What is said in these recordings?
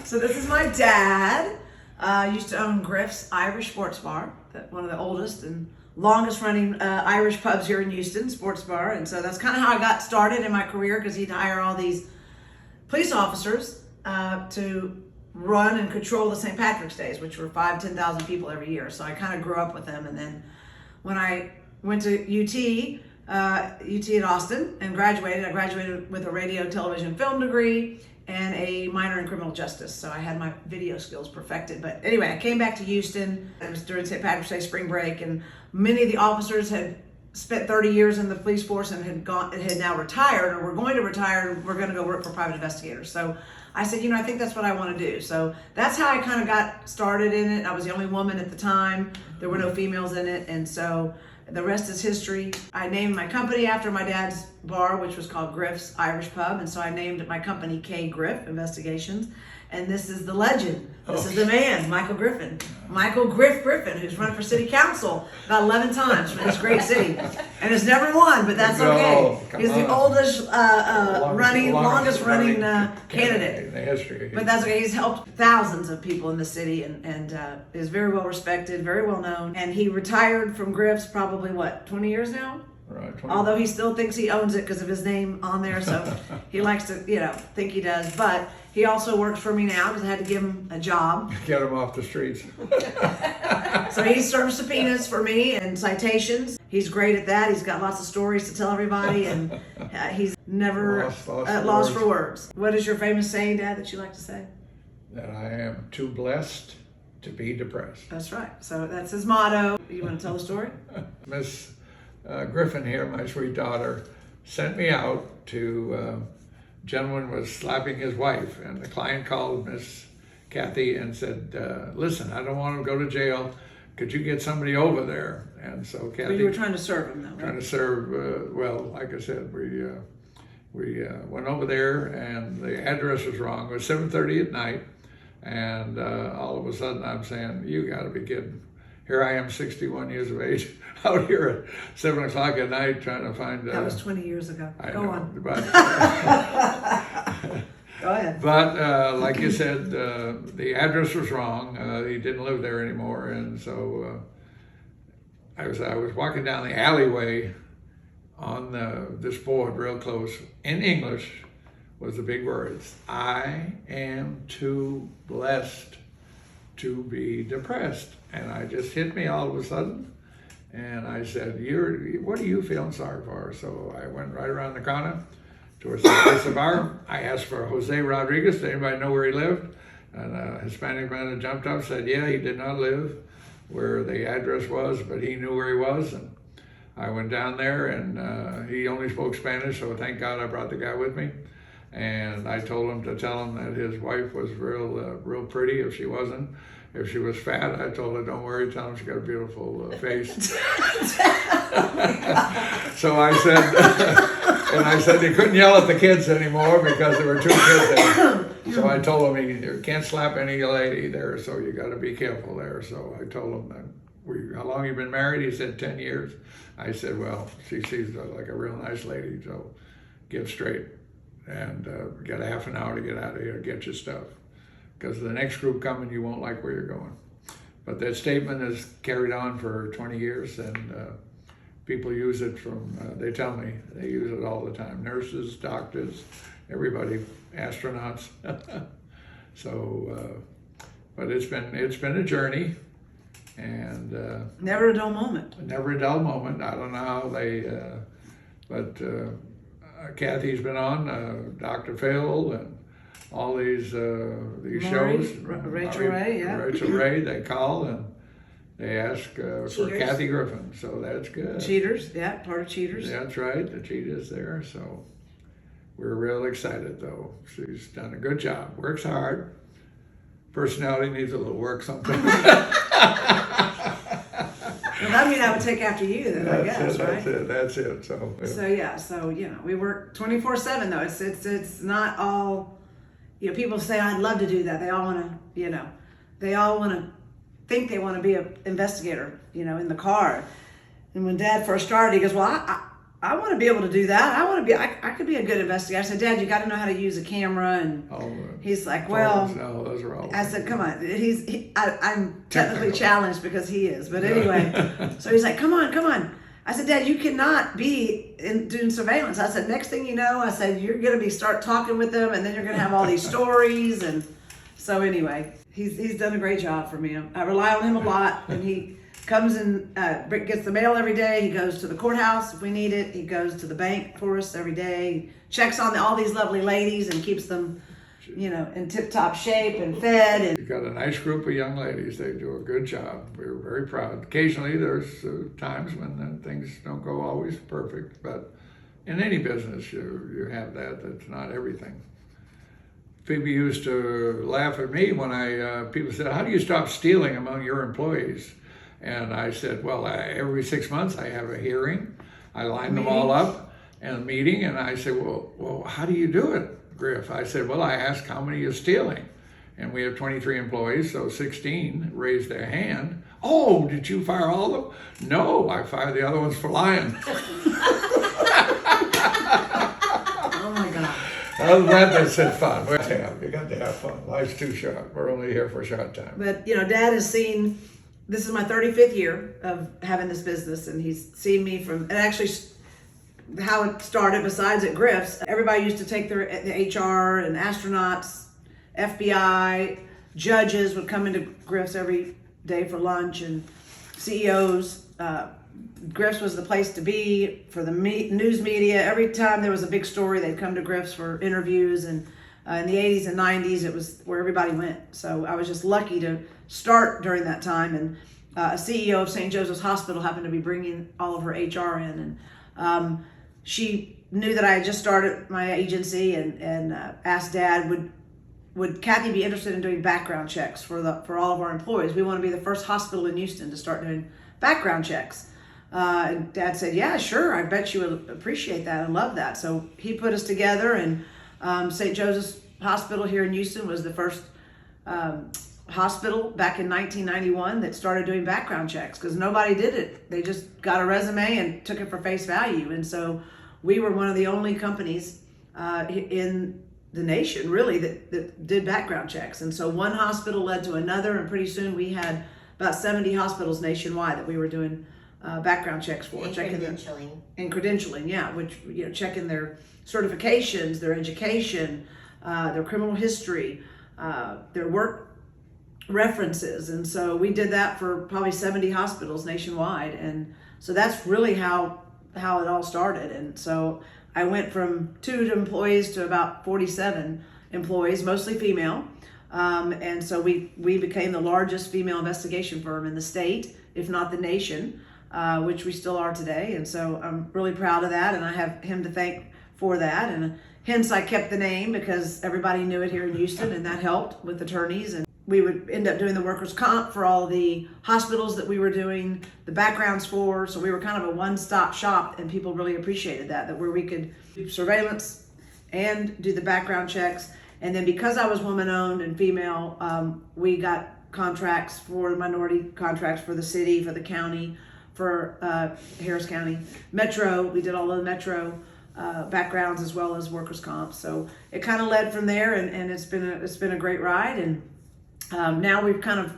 So this is my dad. Used to own Griff's Irish Sports Bar, one of the oldest and longest running Irish pubs here in Houston, sports bar. And so that's kind of how I got started in my career, because he'd hire all these police officers to run and control the St. Patrick's Days, which were 10,000 people every year. So I kind of grew up with them. And then when I went to UT at Austin and graduated, I graduated with a radio, television, film degree and a minor in criminal justice. So I had my video skills perfected. But anyway, I came back to Houston. It was during St. Patrick's Day spring break, and many of the officers had spent 30 years in the police force and had now retired, or were going to retire. We're going to go work for private investigators. So I said, I think that's what I want to do. So that's how I kind of got started in it. I was the only woman at the time. There were no females in it. And so the rest is history. I named my company after my dad's bar, which was called Griff's Irish Pub. And so I named my company Kgriff Investigations. And this is the legend. This is the man, Michael Griffin. Michael Griffin, who's run for city council about 11 times for this great city. And has never won, but that's okay. He's the oldest longest running candidate in the history. But that's okay. He's helped thousands of people in the city and is very well respected, very well known. And he retired from Griff's probably, 20 years now? Right, Although he still thinks he owns it because of his name on there, so he likes to, think he does. But he also works for me now because I had to give him a job. Get him off the streets. So he serves subpoenas for me and citations. He's great at that. He's got lots of stories to tell everybody, and he's never lost for words. What is your famous saying, Dad, that you like to say? That I am too blessed to be depressed. That's right. So that's his motto. You want to tell the story? Miss Griffin here, my sweet daughter, sent me out to, gentleman was slapping his wife, and the client called Miss Kathy and said, listen, I don't want to go to jail. Could you get somebody over there? And so Kathy... But you were trying to serve him, though, right? Trying to serve, like I said, we went over there, and the address was wrong. It was 7:30 at night, and all of a sudden I'm saying, you got to be kidding. Here I am, 61 years of age, out here at 7 o'clock at night trying to find... that was 20 years ago. Go on. But, Go ahead. But like you said, the address was wrong. He didn't live there anymore. And so I was walking down the alleyway on this board real close. In English was the big words, I am too blessed to be depressed. And I just hit me all of a sudden. And I said, what are you feeling sorry for? So I went right around the corner towards the bar. I asked for Jose Rodriguez. Did anybody know where he lived? And a Hispanic man had jumped up, said, yeah, he did not live where the address was, but he knew where he was. And I went down there, and he only spoke Spanish, so thank God I brought the guy with me. And I told him to tell him that his wife was real pretty if she wasn't. If she was fat, I told her, don't worry, tell him she got a beautiful face. So I said, and I said he couldn't yell at the kids anymore because there were 2 kids there. So I told him you can't slap any lady there, so you got to be careful there. So I told him that how long you been married? He said 10 years. I said, well, she seems like a real nice lady, so get straight and get a half an hour to get out of here, get your stuff. Because the next group coming, you won't like where you're going. But that statement is carried on for 20 years, and people use it they tell me, they use it all the time. Nurses, doctors, everybody, astronauts. So, but it's been a journey, and never a dull moment. Never a dull moment. I don't know how but Kathy's been on, Dr. Phil, and all these shows. Rachel Ray, yeah. Rachel Ray, they call and they ask for Kathy Griffin, so that's good. Cheaters, yeah, part of Cheaters. That's right, the Cheetah's there, so we're real excited though. She's done a good job, works hard. Personality needs a little work sometimes. Well, that means I would take after you then, I guess, right? That's it. So we work 24/7 though. It's not all. People say, I'd love to do that. They all want to, think they want to be an investigator, in the car. And when Dad first started, he goes, well, I want to be able to do that. I could be a good investigator. I said, Dad, you got to know how to use a camera. And he's like, well, no, those are all. I said, come on. I'm technically challenged because he is. But anyway, so he's like, come on. I said, Dad, you cannot be doing surveillance. I said, next thing you know, I said, you're going to start talking with them, and then you're going to have all these stories. And so anyway, he's done a great job for me. I rely on him a lot, and he comes and gets the mail every day. He goes to the courthouse if we need it. He goes to the bank for us every day. Checks on all these lovely ladies and keeps them, in tip-top shape and fed. And you've got a nice group of young ladies. They do a good job. We're very proud. Occasionally there's times when things don't go always perfect, but in any business you have that. That's not everything. People used to laugh at me when people said, how do you stop stealing among your employees? And I said, well, every 6 months I have a hearing. I line them all up in a meeting, and I said, well, how do you do it, Griff? I said, well, I ask how many is stealing. And we have 23 employees, so 16 raised their hand. Oh, did you fire all of them? No, I fired the other ones for lying. Oh my God. Other than that, that's fun. You got to have fun. Life's too short. We're only here for a short time. But, Dad has seen, this is my 35th year of having this business, and he's seen me and actually how it started besides at Griff's. Everybody used to take the HR and astronauts, FBI, judges would come into Griff's every day for lunch, and CEOs. Griff's was the place to be for the news media. Every time there was a big story, they'd come to Griff's for interviews, and in the 80s and 90s, it was where everybody went. So I was just lucky to start during that time, and a CEO of St. Joseph's Hospital happened to be bringing all of her HR in, and she knew that I had just started my agency, and asked Dad, would Kathy be interested in doing background checks for all of our employees? We want to be the first hospital in Houston to start doing background checks. And Dad said, yeah, sure, I bet you would appreciate that and love that. So he put us together, and St. Joseph's Hospital here in Houston was the first hospital back in 1991 that started doing background checks, because nobody did it. They just got a resume and took it for face value. And so we were one of the only companies in the nation, really, that did background checks. And so one hospital led to another, and pretty soon we had about 70 hospitals nationwide that we were doing background checks for. And credentialing. And credentialing, yeah, which, checking their certifications, their education, their criminal history, their work references. And so we did that for probably 70 hospitals nationwide. And so that's really how it all started. And so I went from 2 employees to about 47 employees, mostly female. And so we became the largest female investigation firm in the state, if not the nation, which we still are today. And so I'm really proud of that, and I have him to thank for that. And hence I kept the name, because everybody knew it here in Houston, and that helped with attorneys. And we would end up doing the workers' comp for all the hospitals that we were doing the backgrounds for. So we were kind of a one-stop shop, and people really appreciated that where we could do surveillance and do the background checks. And then because I was woman-owned and female, we got contracts for minority contracts for the city, for the county, for Harris County Metro. We did all of the Metro backgrounds as well as workers' comp. So it kind of led from there, and it's been a great ride. And now we've kind of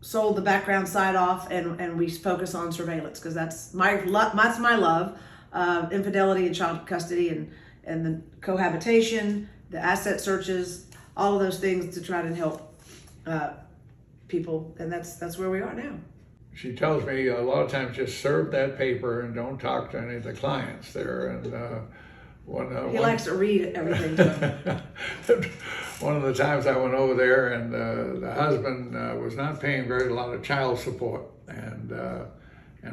sold the background side off, and we focus on surveillance, because that's my love, infidelity and child custody, and the cohabitation, the asset searches, all of those things to try to help people, and that's where we are now. She tells me a lot of times just serve that paper and don't talk to any of the clients there. And he likes to read everything to them. One of the times I went over there, and the husband was not paying a lot of child support, and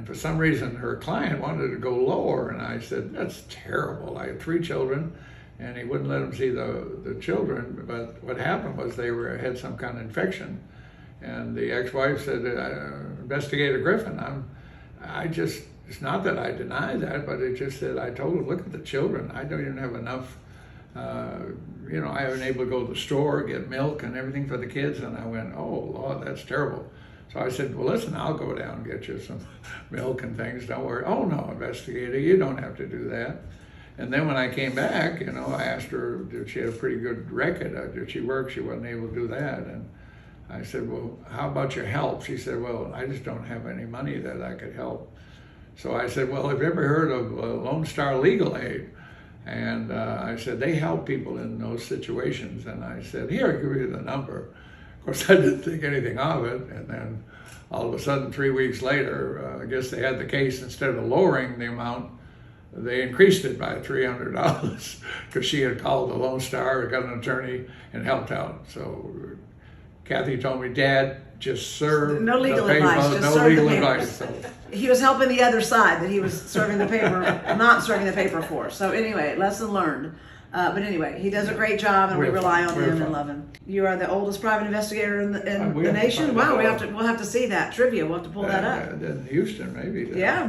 for some reason her client wanted to go lower, and I said, that's terrible. I had 3 children, and he wouldn't let them see the children. But what happened was they had some kind of infection. And the ex-wife said, Investigator Griffin, it's not that I deny that, but it just that I told her, look at the children. I don't even have enough, I haven't able to go to the store, get milk and everything for the kids. And I went, oh, Lord, that's terrible. So I said, well, listen, I'll go down and get you some milk and things. Don't worry. Oh, no, investigator, you don't have to do that. And then when I came back, you know, I asked her if she had a pretty good record. Did she work? She wasn't able to do that. And I said, well, how about your help? She said, well, I just don't have any money that I could help. So I said, well, have you ever heard of Lone Star Legal Aid? And I said, they help people in those situations. And I said, here, I'll give you the number. Of course, I didn't think anything of it. And then all of a sudden, 3 weeks later, I guess they had the case, instead of lowering the amount, they increased it by $300 because she had called the Lone Star, got an attorney, and helped out. So Kathy told me, Dad, just serve no legal the paper, advice, just no serve legal the advice. papers. So, He was helping the other side that he was serving the paper, not serving the paper for. So anyway, lesson learned. But anyway, he does a great job, and we rely on him and love him. You are the oldest private investigator in the nation. Wow, we'll have to see that trivia. We'll have to pull that up. In Houston, maybe. Yeah,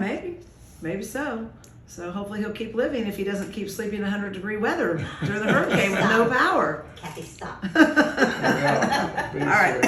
maybe so. So hopefully he'll keep living if he doesn't keep sleeping in 100-degree weather during the hurricane with no power. Kathy, stop. Yeah, All right.